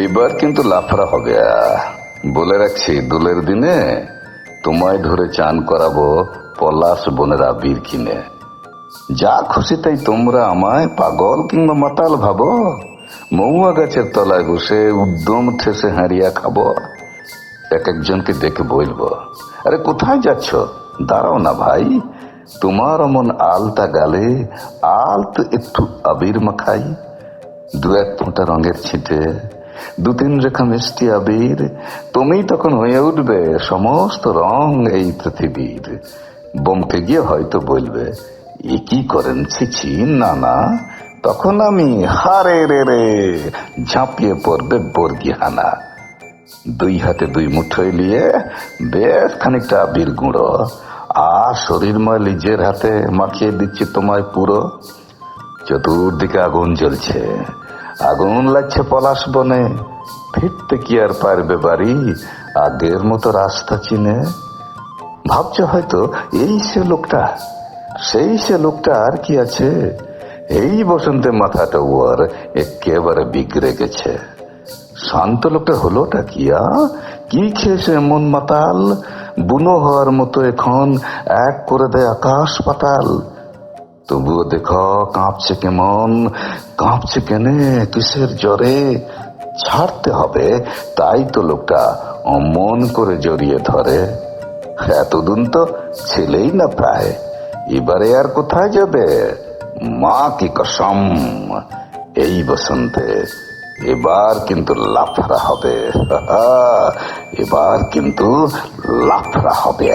এবার কিন্তু লাফড়া হবে। বলে রাখছি, দোলের দিনে তোমায় ধরে চান করাবো পলাশ বনের আবির কিনে। যা খুশি তাই তোমরা আমায় পাগল কিংবা মাতাল ভাবো। মহুয়া গাছের তলায় বসে উদ্যম ঠেসে হারিয়া খাবো। এক একজনকে দেখে বলবো, আরে কোথায় যাচ্ছ, দাঁড়াও না ভাই, তোমার অমন আলতা গালে আলতো একটু আবির মাখাই। দু এক ফোঁটা রঙের ছিটে, দু তিন রেখা মিষ্টি আবির, তুমি তখন হয়ে উঠবে সমস্ত রং এই পৃথিবীর। বমকে গিয়ে হয়তো বলবে, এ কি করেন, ছিছি, না না। তখন আমি হারে রে রে ঝাঁপিয়ে পড়বে বর্গিহানা। দুই হাতে দুই মুঠোয় নিয়ে বেশ খানিকটা আবির গুঁড়ো আর শরীরময় নিজের হাতে মাখিয়ে দিচ্ছি তোমায় পুরো। চতুর্দিকে আগুন জ্বলছে, আগুন লাগছে পলাশ বনে। ফিরতে কি আর পারবে বাড়ি আগের মতো রাস্তা চিনে? ভাবছো হয়তো এই সে লোকটা, সেই সে লোকটা, আর কি আছে। এই বসন্তে মাথাটা ওর একেবারে বিগড়ে গেছে। শান্ত লোকটা হলোটা কি? কি খেয়েছে এমন মাতাল, বুনো হওয়ার মতো এখন এক করে দেয় আকাশ পাতাল। তবুও দেখো কাঁপছে কেমন, কাঁপছে কেনে, কিসের জ্বরে। ছাড়তে হবে তাই তো লোকটা অমন করে জড়িয়ে ধরে। এতদিন তো ছেলেই না প্রায়, এবারে আর কোথায় যাবে? মা কি কসম, এই বসন্তে এবার কিন্তু লাফড়া হবে। এবার কিন্তু লাফড়া হবে।